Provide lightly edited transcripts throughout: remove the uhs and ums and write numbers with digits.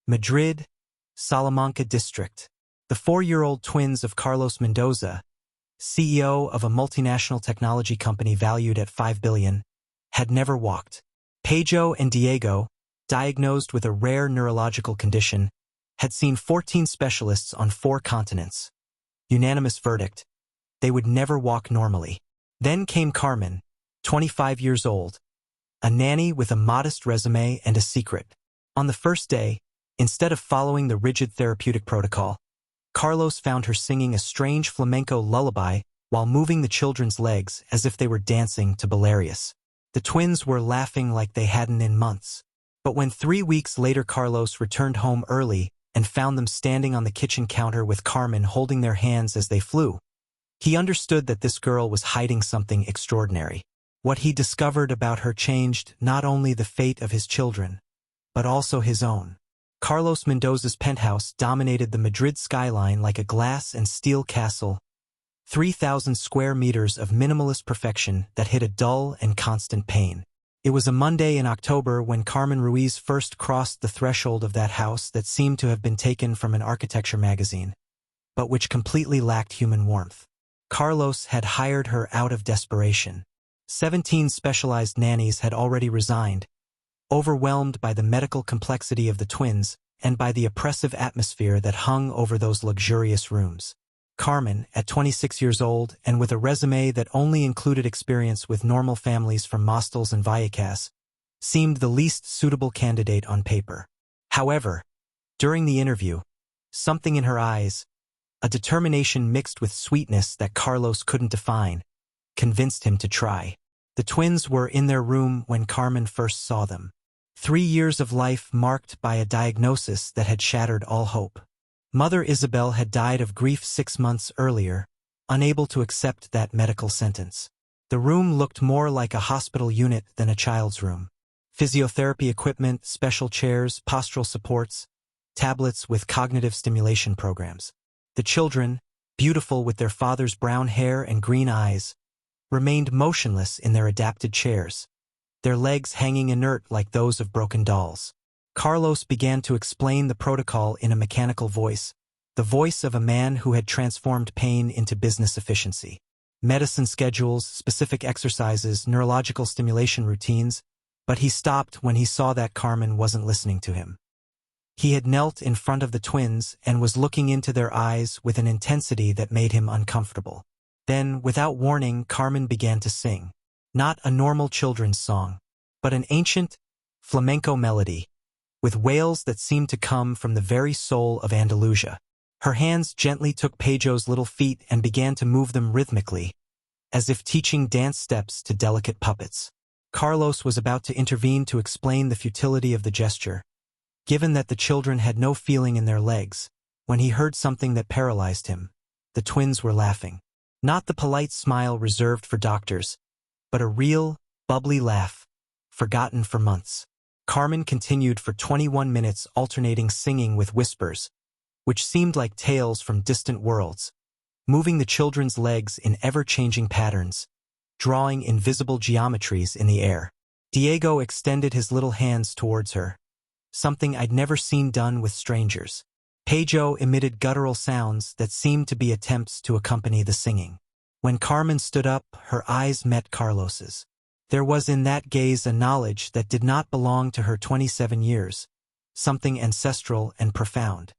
Madrid, Salamanca district. The 4-year-old twins of Carlos Mendoza, CEO of a multinational technology company valued at $5 billion, had never walked. Pedro and Diego, diagnosed with a rare neurological condition, had seen 14 specialists on 4 continents. Unanimous verdict: they would never walk normally. Then came Carmen, 25 years old, a nanny with a modest resume and a secret. On the first day, instead of following the rigid therapeutic protocol, Carlos found her singing a strange flamenco lullaby while moving the children's legs as if they were dancing to Belarius. The twins were laughing like they hadn't in months. But when 3 weeks later Carlos returned home early and found them standing on the kitchen counter with Carmen holding their hands as they flew, he understood that this girl was hiding something extraordinary. What he discovered about her changed not only the fate of his children, but also his own. Carlos Mendoza's penthouse dominated the Madrid skyline like a glass and steel castle, 3,000 square meters of minimalist perfection that hid a dull and constant pain. It was a Monday in October when Carmen Ruiz first crossed the threshold of that house that seemed to have been taken from an architecture magazine, but which completely lacked human warmth. Carlos had hired her out of desperation. 17 specialized nannies had already resigned, overwhelmed by the medical complexity of the twins and by the oppressive atmosphere that hung over those luxurious rooms. Carmen, at 26 years old and with a resume that only included experience with normal families from Mostels and Vallecas, seemed the least suitable candidate on paper. However, during the interview, something in her eyes, a determination mixed with sweetness that Carlos couldn't define, convinced him to try. The twins were in their room when Carmen first saw them. 3 years of life marked by a diagnosis that had shattered all hope. Mother Isabel had died of grief 6 months earlier, unable to accept that medical sentence. The room looked more like a hospital unit than a child's room. Physiotherapy equipment, special chairs, postural supports, tablets with cognitive stimulation programs. The children, beautiful with their father's brown hair and green eyes, remained motionless in their adapted chairs, their legs hanging inert like those of broken dolls. Carlos began to explain the protocol in a mechanical voice, the voice of a man who had transformed pain into business efficiency. Medicine schedules, specific exercises, neurological stimulation routines, but he stopped when he saw that Carmen wasn't listening to him. He had knelt in front of the twins and was looking into their eyes with an intensity that made him uncomfortable. Then, without warning, Carmen began to sing. Not a normal children's song, but an ancient, flamenco melody, with wails that seemed to come from the very soul of Andalusia. Her hands gently took Pedro's little feet and began to move them rhythmically, as if teaching dance steps to delicate puppets. Carlos was about to intervene to explain the futility of the gesture, given that the children had no feeling in their legs, when he heard something that paralyzed him. The twins were laughing. Not the polite smile reserved for doctors, but a real, bubbly laugh, forgotten for months. Carmen continued for 21 minutes, alternating singing with whispers, which seemed like tales from distant worlds, moving the children's legs in ever-changing patterns, drawing invisible geometries in the air. Diego extended his little hands towards her, something I'd never seen done with strangers. Pedro emitted guttural sounds that seemed to be attempts to accompany the singing. When Carmen stood up, her eyes met Carlos's. There was in that gaze a knowledge that did not belong to her 27 years, something ancestral and profound.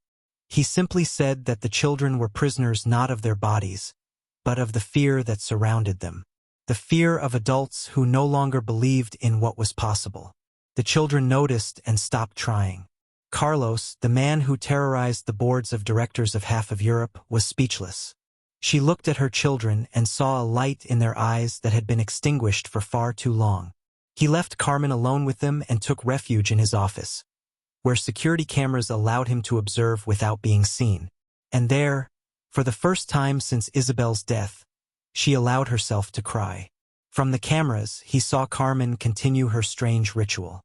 He simply said that the children were prisoners not of their bodies, but of the fear that surrounded them. The fear of adults who no longer believed in what was possible. The children noticed and stopped trying. Carlos, the man who terrorized the boards of directors of half of Europe, was speechless. She looked at her children and saw a light in their eyes that had been extinguished for far too long. He left Carmen alone with them and took refuge in his office, where security cameras allowed him to observe without being seen. And there, for the first time since Isabel's death, she allowed herself to cry. From the cameras, he saw Carmen continue her strange ritual.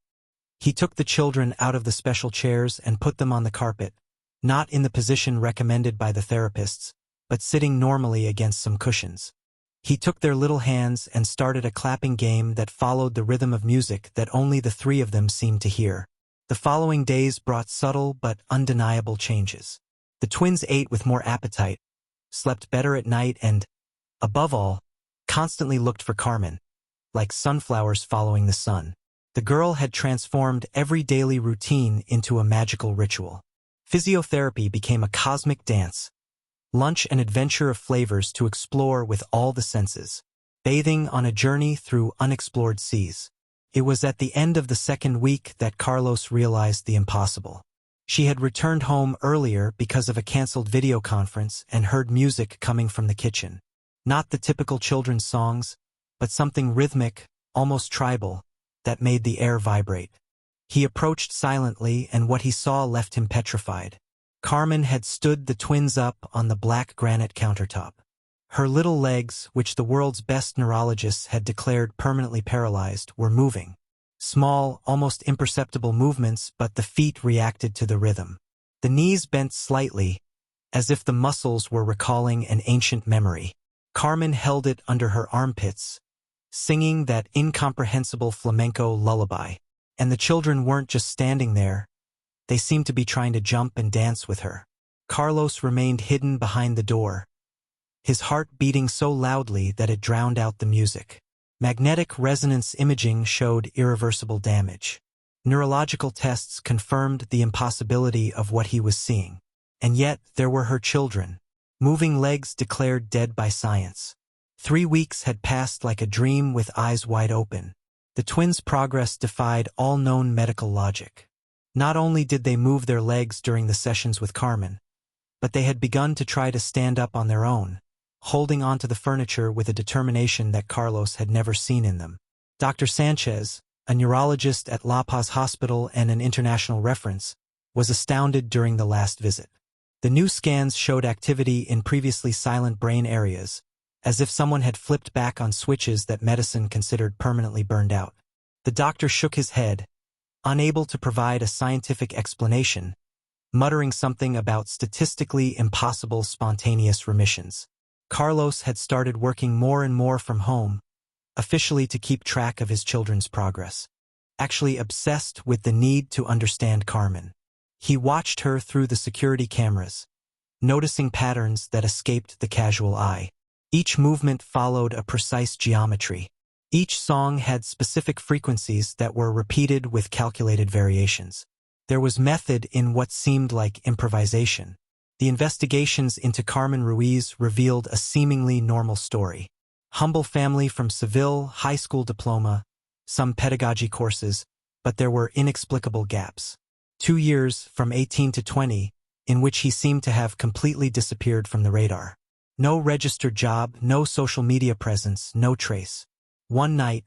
He took the children out of the special chairs and put them on the carpet, not in the position recommended by the therapists, but sitting normally against some cushions. He took their little hands and started a clapping game that followed the rhythm of music that only the 3 of them seemed to hear. The following days brought subtle but undeniable changes. The twins ate with more appetite, slept better at night and, above all, constantly looked for Carmen, like sunflowers following the sun. The girl had transformed every daily routine into a magical ritual. Physiotherapy became a cosmic dance, lunch an adventure of flavors to explore with all the senses, bathing on a journey through unexplored seas. It was at the end of the second week that Carlos realized the impossible. She had returned home earlier because of a canceled video conference and heard music coming from the kitchen. Not the typical children's songs, but something rhythmic, almost tribal, that made the air vibrate. He approached silently, and what he saw left him petrified. Carmen had stood the twins up on the black granite countertop. Her little legs, which the world's best neurologists had declared permanently paralyzed, were moving. Small, almost imperceptible movements, but the feet reacted to the rhythm. The knees bent slightly, as if the muscles were recalling an ancient memory. Carmen held it under her armpits, singing that incomprehensible flamenco lullaby. And the children weren't just standing there. They seemed to be trying to jump and dance with her. Carlos remained hidden behind the door, his heart beating so loudly that it drowned out the music. Magnetic resonance imaging showed irreversible damage. Neurological tests confirmed the impossibility of what he was seeing. And yet, there were her children. Moving legs declared dead by science. 3 weeks had passed like a dream with eyes wide open. The twins' progress defied all known medical logic. Not only did they move their legs during the sessions with Carmen, but they had begun to try to stand up on their own, holding onto the furniture with a determination that Carlos had never seen in them. Dr. Sanchez, a neurologist at La Paz Hospital and an international reference, was astounded during the last visit. The new scans showed activity in previously silent brain areas, as if someone had flipped back on switches that medicine considered permanently burned out. The doctor shook his head, unable to provide a scientific explanation, muttering something about statistically impossible spontaneous remissions. Carlos had started working more and more from home, officially to keep track of his children's progress. Actually obsessed with the need to understand Carmen. He watched her through the security cameras, noticing patterns that escaped the casual eye. Each movement followed a precise geometry. Each song had specific frequencies that were repeated with calculated variations. There was method in what seemed like improvisation. The investigations into Carmen Ruiz revealed a seemingly normal story. Humble family from Seville, high school diploma, some pedagogy courses, but there were inexplicable gaps. 2 years, from 18 to 20, in which he seemed to have completely disappeared from the radar. No registered job, no social media presence, no trace. One night,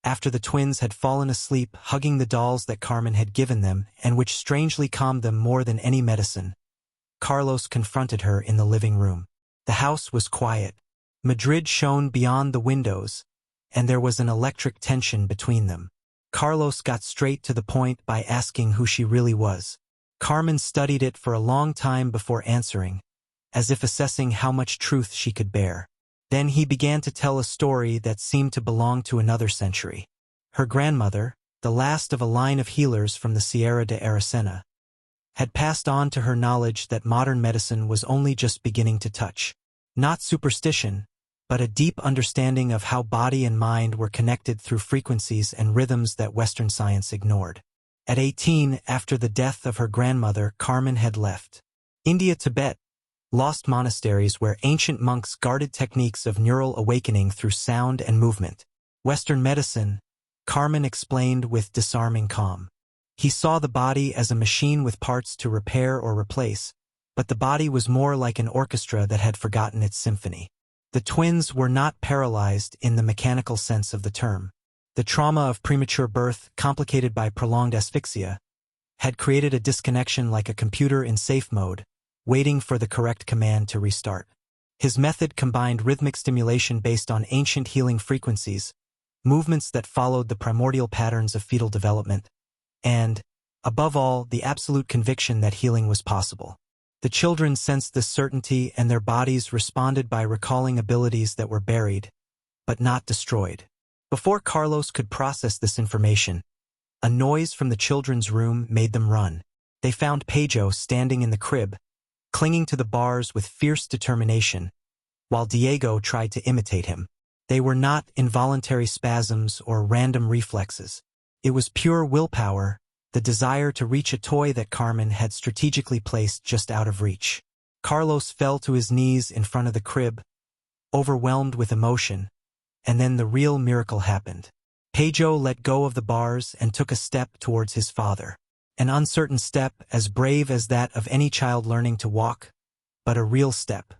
after the twins had fallen asleep hugging the dolls that Carmen had given them and which strangely calmed them more than any medicine, Carlos confronted her in the living room. The house was quiet. Madrid shone beyond the windows, and there was an electric tension between them. Carlos got straight to the point by asking who she really was. Carmen studied it for a long time before answering, as if assessing how much truth she could bear. Then he began to tell a story that seemed to belong to another century. Her grandmother, the last of a line of healers from the Sierra de Aracena, had passed on to her knowledge that modern medicine was only just beginning to touch. Not superstition, but a deep understanding of how body and mind were connected through frequencies and rhythms that Western science ignored. At 18, after the death of her grandmother, Carmen had left India, Tibet, lost monasteries where ancient monks guarded techniques of neural awakening through sound and movement. Western medicine, Carmen explained with disarming calm. He saw the body as a machine with parts to repair or replace, but the body was more like an orchestra that had forgotten its symphony. The twins were not paralyzed in the mechanical sense of the term. The trauma of premature birth, complicated by prolonged asphyxia, had created a disconnection like a computer in safe mode, waiting for the correct command to restart. His method combined rhythmic stimulation based on ancient healing frequencies, movements that followed the primordial patterns of fetal development, and, above all, the absolute conviction that healing was possible. The children sensed this certainty, and their bodies responded by recalling abilities that were buried, but not destroyed. Before Carlos could process this information, A noise from the children's room made them run. They found Pedro standing in the crib, clinging to the bars with fierce determination, while Diego tried to imitate him. They were not involuntary spasms or random reflexes. It was pure willpower, the desire to reach a toy that Carmen had strategically placed just out of reach. Carlos fell to his knees in front of the crib, overwhelmed with emotion, and then the real miracle happened. Pedro let go of the bars and took a step towards his father. An uncertain step, as brave as that of any child learning to walk, but a real step.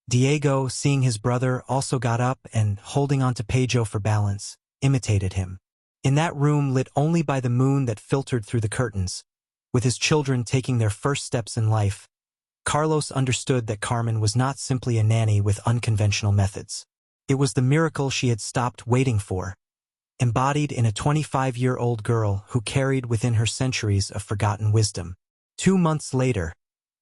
Diego, seeing his brother, also got up and, holding on to Pedro for balance, imitated him. In that room lit only by the moon that filtered through the curtains, with his children taking their first steps in life, Carlos understood that Carmen was not simply a nanny with unconventional methods. It was the miracle she had stopped waiting for, embodied in a 25-year-old girl who carried within her centuries of forgotten wisdom. 2 months later,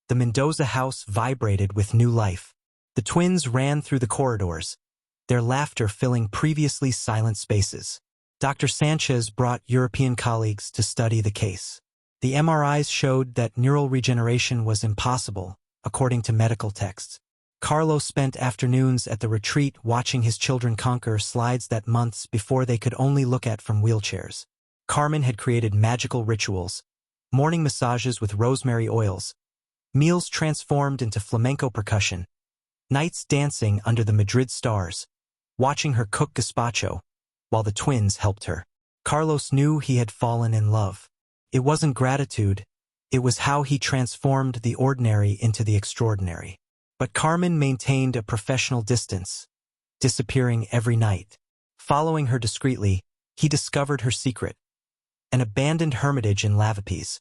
the Mendoza house vibrated with new life. The twins ran through the corridors, their laughter filling previously silent spaces. Dr. Sanchez brought European colleagues to study the case. The MRIs showed that neural regeneration was impossible, according to medical texts. Carlos spent afternoons at the retreat watching his children conquer slides that months before they could only look at from wheelchairs. Carmen had created magical rituals, morning massages with rosemary oils, meals transformed into flamenco percussion, nights dancing under the Madrid stars, watching her cook gazpacho, while the twins helped her. Carlos knew he had fallen in love. It wasn't gratitude, it was how he transformed the ordinary into the extraordinary. But Carmen maintained a professional distance, disappearing every night. Following her discreetly, he discovered her secret, an abandoned hermitage in Lavapiés,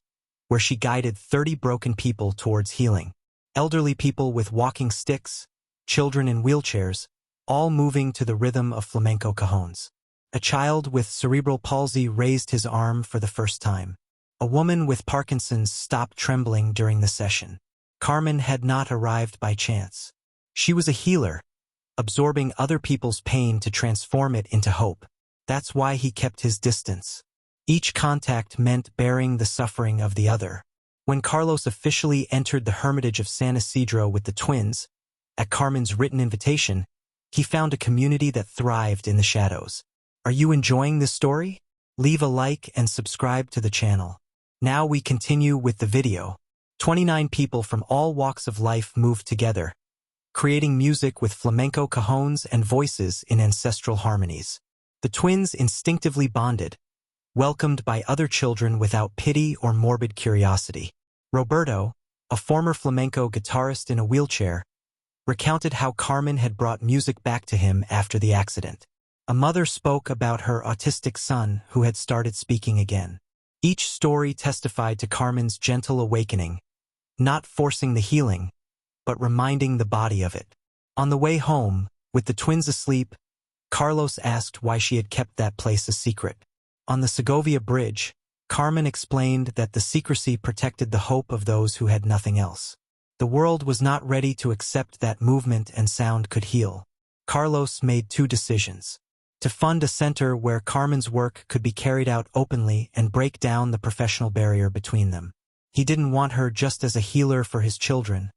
where she guided 30 broken people towards healing. Elderly people with walking sticks, children in wheelchairs, all moving to the rhythm of flamenco cajones. A child with cerebral palsy raised his arm for the first time. A woman with Parkinson's stopped trembling during the session. Carmen had not arrived by chance. She was a healer, absorbing other people's pain to transform it into hope. That's why he kept his distance. Each contact meant bearing the suffering of the other. When Carlos officially entered the hermitage of San Isidro with the twins, at Carmen's written invitation, he found a community that thrived in the shadows. Are you enjoying this story? Leave a like and subscribe to the channel. Now we continue with the video. 29 people from all walks of life moved together, creating music with flamenco cajones and voices in ancestral harmonies. The twins instinctively bonded, welcomed by other children without pity or morbid curiosity. Roberto, a former flamenco guitarist in a wheelchair, recounted how Carmen had brought music back to him after the accident. A mother spoke about her autistic son who had started speaking again. Each story testified to Carmen's gentle awakening, not forcing the healing, but reminding the body of it. On the way home, with the twins asleep, Carlos asked why she had kept that place a secret. On the Segovia Bridge, Carmen explained that the secrecy protected the hope of those who had nothing else. The world was not ready to accept that movement and sound could heal. Carlos made 2 decisions: to fund a center where Carmen's work could be carried out openly and break down the professional barrier between them. He didn't want her just as a healer for his children,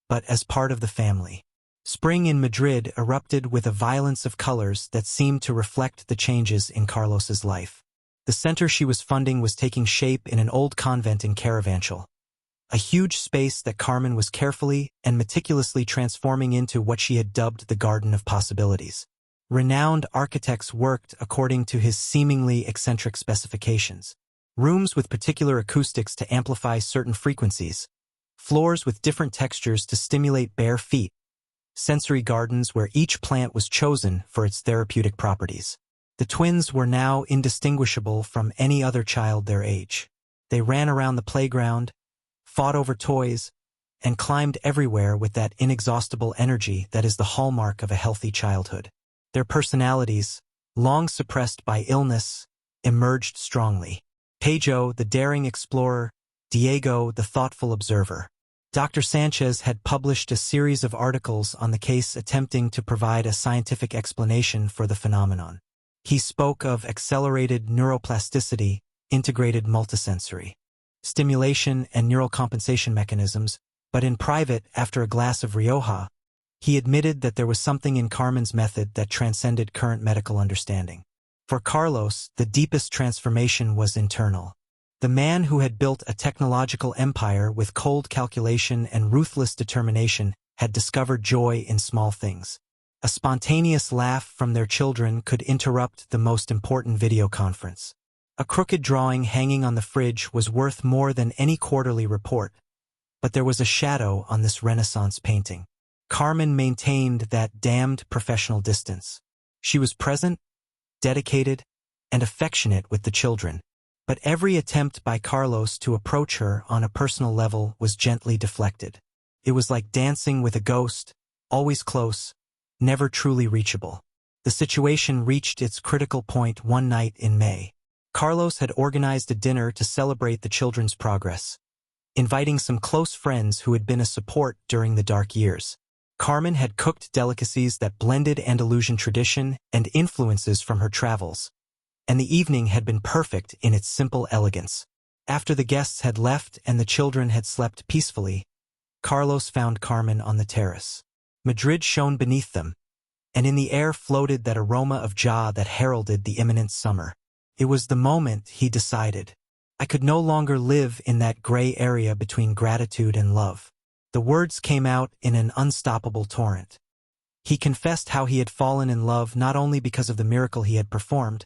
but as part of the family. Spring in Madrid erupted with a violence of colors that seemed to reflect the changes in Carlos's life. The center she was funding was taking shape in an old convent in Carabanchel, a huge space that Carmen was carefully and meticulously transforming into what she had dubbed the Garden of Possibilities. Renowned architects worked according to his seemingly eccentric specifications. Rooms with particular acoustics to amplify certain frequencies, floors with different textures to stimulate bare feet, sensory gardens where each plant was chosen for its therapeutic properties. The twins were now indistinguishable from any other child their age. They ran around the playground, fought over toys, and climbed everywhere with that inexhaustible energy that is the hallmark of a healthy childhood. Their personalities, long suppressed by illness, emerged strongly. Pedro, the daring explorer, Diego, the thoughtful observer. Dr. Sanchez had published a series of articles on the case attempting to provide a scientific explanation for the phenomenon. He spoke of accelerated neuroplasticity, integrated multisensory stimulation and neural compensation mechanisms, but in private, after a glass of Rioja, he admitted that there was something in Carmen's method that transcended current medical understanding. For Carlos, the deepest transformation was internal. The man who had built a technological empire with cold calculation and ruthless determination had discovered joy in small things. A spontaneous laugh from their children could interrupt the most important video conference. A crooked drawing hanging on the fridge was worth more than any quarterly report, but there was a shadow on this Renaissance painting. Carmen maintained that damned professional distance. She was present, dedicated, and affectionate with the children, but every attempt by Carlos to approach her on a personal level was gently deflected. It was like dancing with a ghost, always close, never truly reachable. The situation reached its critical point one night in May. Carlos had organized a dinner to celebrate the children's progress, inviting some close friends who had been a support during the dark years. Carmen had cooked delicacies that blended Andalusian tradition and influences from her travels, and the evening had been perfect in its simple elegance. After the guests had left and the children had slept peacefully, Carlos found Carmen on the terrace. Madrid shone beneath them, and in the air floated that aroma of joy that heralded the imminent summer. It was the moment he decided, I could no longer live in that gray area between gratitude and love. The words came out in an unstoppable torrent. He confessed how he had fallen in love not only because of the miracle he had performed,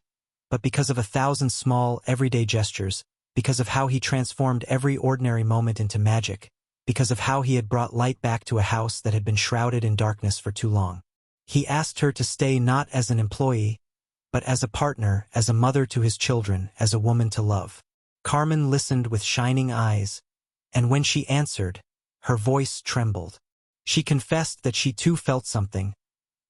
but because of 1,000 small, everyday gestures, because of how he transformed every ordinary moment into magic, because of how he had brought light back to a house that had been shrouded in darkness for too long. He asked her to stay not as an employee, but as a partner, as a mother to his children, as a woman to love. Carmen listened with shining eyes, and when she answered, her voice trembled. She confessed that she too felt something,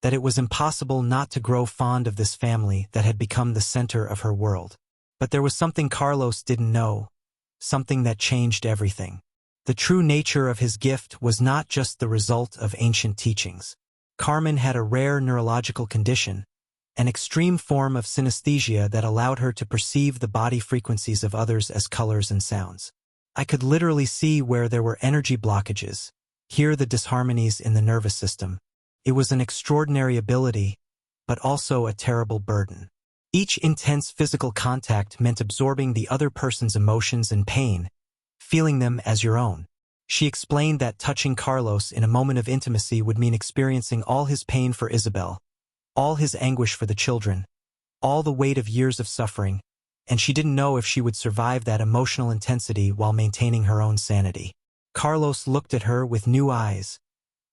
that it was impossible not to grow fond of this family that had become the center of her world. But there was something Carlos didn't know, something that changed everything. The true nature of his gift was not just the result of ancient teachings. Carmen had a rare neurological condition, an extreme form of synesthesia that allowed her to perceive the body frequencies of others as colors and sounds. I could literally see where there were energy blockages, hear the disharmonies in the nervous system. It was an extraordinary ability, but also a terrible burden. Each intense physical contact meant absorbing the other person's emotions and pain, feeling them as your own. She explained that touching Carlos in a moment of intimacy would mean experiencing all his pain for Isabel, all his anguish for the children, all the weight of years of suffering, and she didn't know if she would survive that emotional intensity while maintaining her own sanity. Carlos looked at her with new eyes,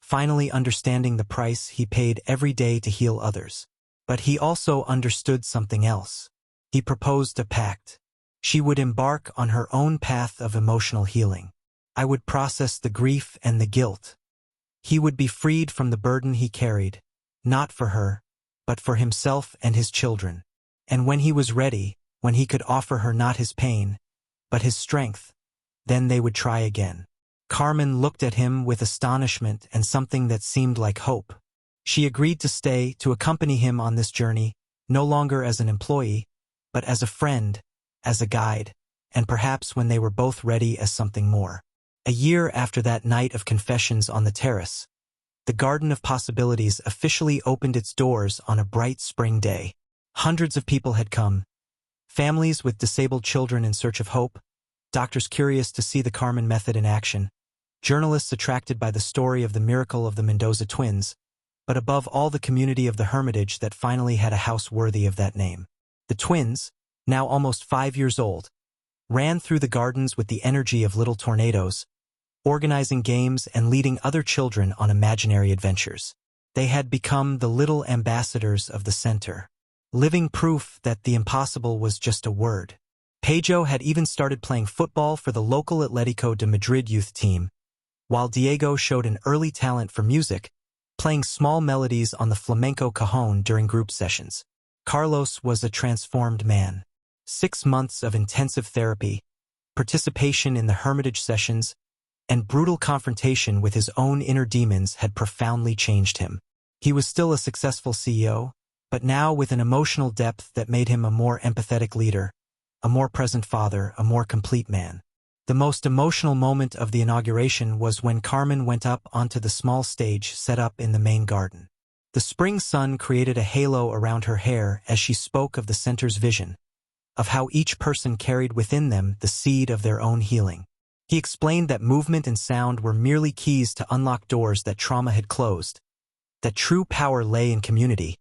finally understanding the price he paid every day to heal others. But he also understood something else. He proposed a pact. She would embark on her own path of emotional healing. I would process the grief and the guilt. He would be freed from the burden he carried, not for her, but for himself and his children. And when he was ready, when he could offer her not his pain, but his strength, then they would try again. Carmen looked at him with astonishment and something that seemed like hope. She agreed to stay, to accompany him on this journey, no longer as an employee, but as a friend, as a guide, and perhaps when they were both ready as something more. A year after that night of confessions on the terrace, the Garden of Possibilities officially opened its doors on a bright spring day. Hundreds of people had come, families with disabled children in search of hope, doctors curious to see the Carmen method in action, journalists attracted by the story of the miracle of the Mendoza twins, but above all the community of the Hermitage that finally had a house worthy of that name. The twins, now almost 5 years old, ran through the gardens with the energy of little tornadoes, organizing games and leading other children on imaginary adventures. They had become the little ambassadors of the center, living proof that the impossible was just a word. Pedro had even started playing football for the local Atlético de Madrid youth team, while Diego showed an early talent for music, playing small melodies on the flamenco cajon during group sessions. Carlos was a transformed man. 6 months of intensive therapy, participation in the Hermitage sessions, and brutal confrontation with his own inner demons had profoundly changed him. He was still a successful CEO, but now with an emotional depth that made him a more empathetic leader, a more present father, a more complete man. The most emotional moment of the inauguration was when Carmen went up onto the small stage set up in the main garden. The spring sun created a halo around her hair as she spoke of the center's vision, of how each person carried within them the seed of their own healing. He explained that movement and sound were merely keys to unlock doors that trauma had closed, that true power lay in community,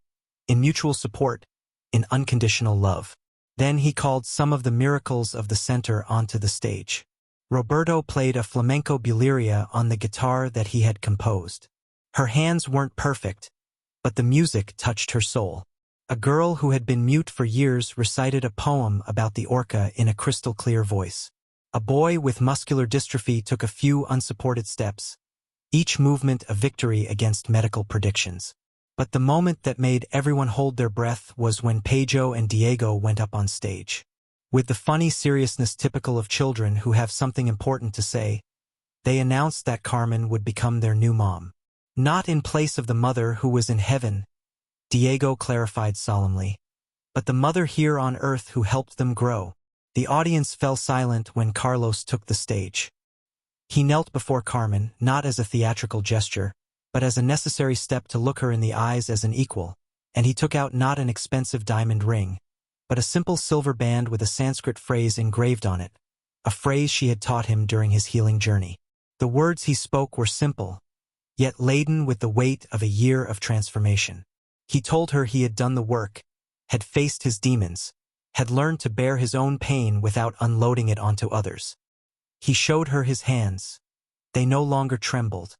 in mutual support, in unconditional love. Then he called some of the miracles of the center onto the stage. Roberto played a flamenco bulería on the guitar that he had composed. Her hands weren't perfect, but the music touched her soul. A girl who had been mute for years recited a poem about the orca in a crystal-clear voice. A boy with muscular dystrophy took a few unsupported steps, each movement a victory against medical predictions. But the moment that made everyone hold their breath was when Pedro and Diego went up on stage. With the funny seriousness typical of children who have something important to say, they announced that Carmen would become their new mom. Not in place of the mother who was in heaven, Diego clarified solemnly, but the mother here on earth who helped them grow. The audience fell silent when Carlos took the stage. He knelt before Carmen, not as a theatrical gesture, but as a necessary step to look her in the eyes as an equal, and he took out not an expensive diamond ring, but a simple silver band with a Sanskrit phrase engraved on it, a phrase she had taught him during his healing journey. The words he spoke were simple, yet laden with the weight of a year of transformation. He told her he had done the work, had faced his demons, had learned to bear his own pain without unloading it onto others. He showed her his hands. They no longer trembled.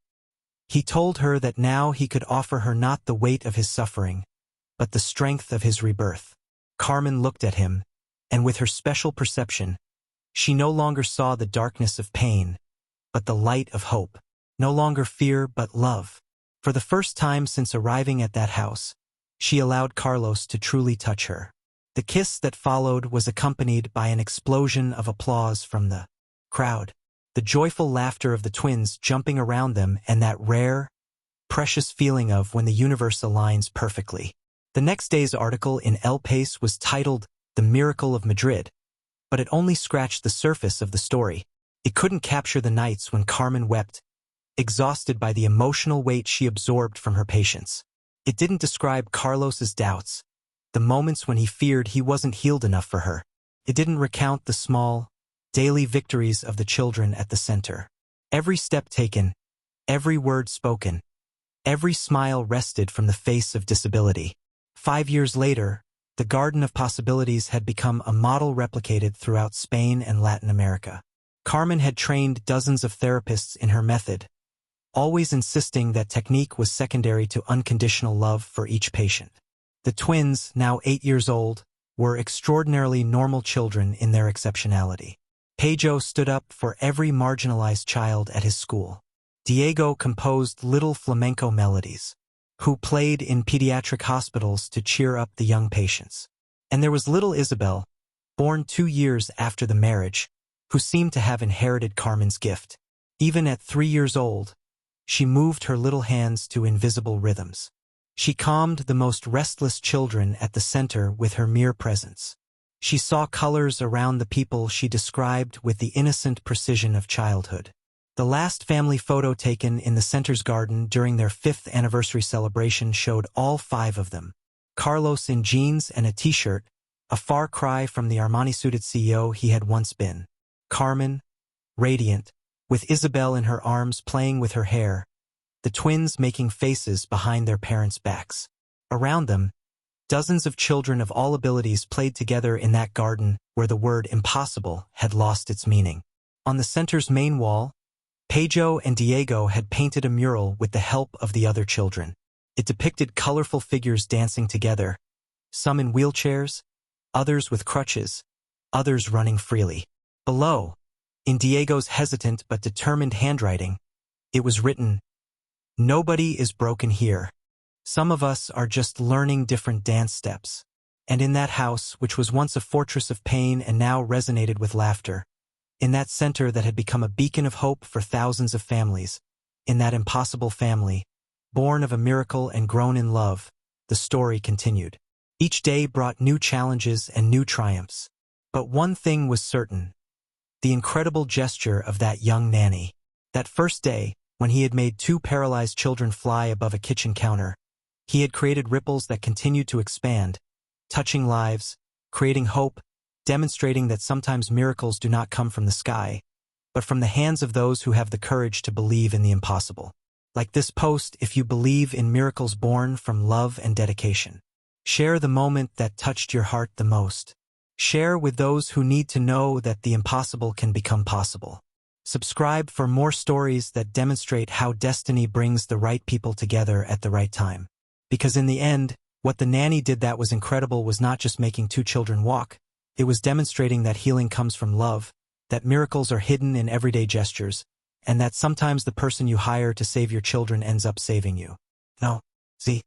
He told her that now he could offer her not the weight of his suffering, but the strength of his rebirth. Carmen looked at him, and with her special perception, she no longer saw the darkness of pain, but the light of hope. No longer fear, but love. For the first time since arriving at that house, she allowed Carlos to truly touch her. The kiss that followed was accompanied by an explosion of applause from the crowd. The joyful laughter of the twins jumping around them and that rare, precious feeling of when the universe aligns perfectly. The next day's article in El País was titled The Miracle of Madrid, but it only scratched the surface of the story. It couldn't capture the nights when Carmen wept, exhausted by the emotional weight she absorbed from her patients. It didn't describe Carlos's doubts, the moments when he feared he wasn't healed enough for her. It didn't recount the small, daily victories of the children at the center. Every step taken, every word spoken, every smile wrested from the face of disability. 5 years later, the Garden of Possibilities had become a model replicated throughout Spain and Latin America. Carmen had trained dozens of therapists in her method, always insisting that technique was secondary to unconditional love for each patient. The twins, now 8 years old, were extraordinarily normal children in their exceptionality. Pedro stood up for every marginalized child at his school. Diego composed little flamenco melodies, who played in pediatric hospitals to cheer up the young patients. And there was little Isabel, born 2 years after the marriage, who seemed to have inherited Carmen's gift. Even at 3 years old, she moved her little hands to invisible rhythms. She calmed the most restless children at the center with her mere presence. She saw colors around the people she described with the innocent precision of childhood. The last family photo taken in the center's garden during their 5th anniversary celebration showed all 5 of them. Carlos in jeans and a t-shirt, a far cry from the Armani-suited CEO he had once been. Carmen, radiant, with Isabel in her arms playing with her hair, the twins making faces behind their parents' backs. Around them, dozens of children of all abilities played together in that garden where the word impossible had lost its meaning. On the center's main wall, Pedro and Diego had painted a mural with the help of the other children. It depicted colorful figures dancing together, some in wheelchairs, others with crutches, others running freely. Below, in Diego's hesitant but determined handwriting, it was written, "Nobody is broken here. Some of us are just learning different dance steps." And in that house, which was once a fortress of pain and now resonated with laughter, in that center that had become a beacon of hope for thousands of families, in that impossible family, born of a miracle and grown in love, the story continued. Each day brought new challenges and new triumphs. But one thing was certain: the incredible gesture of that young nanny. That first day, when he had made two paralyzed children fly above a kitchen counter, he had created ripples that continued to expand, touching lives, creating hope, demonstrating that sometimes miracles do not come from the sky, but from the hands of those who have the courage to believe in the impossible. Like this post, if you believe in miracles born from love and dedication, share the moment that touched your heart the most. Share with those who need to know that the impossible can become possible. Subscribe for more stories that demonstrate how destiny brings the right people together at the right time. Because in the end, what the nanny did that was incredible was not just making two children walk, it was demonstrating that healing comes from love, that miracles are hidden in everyday gestures, and that sometimes the person you hire to save your children ends up saving you. No, see,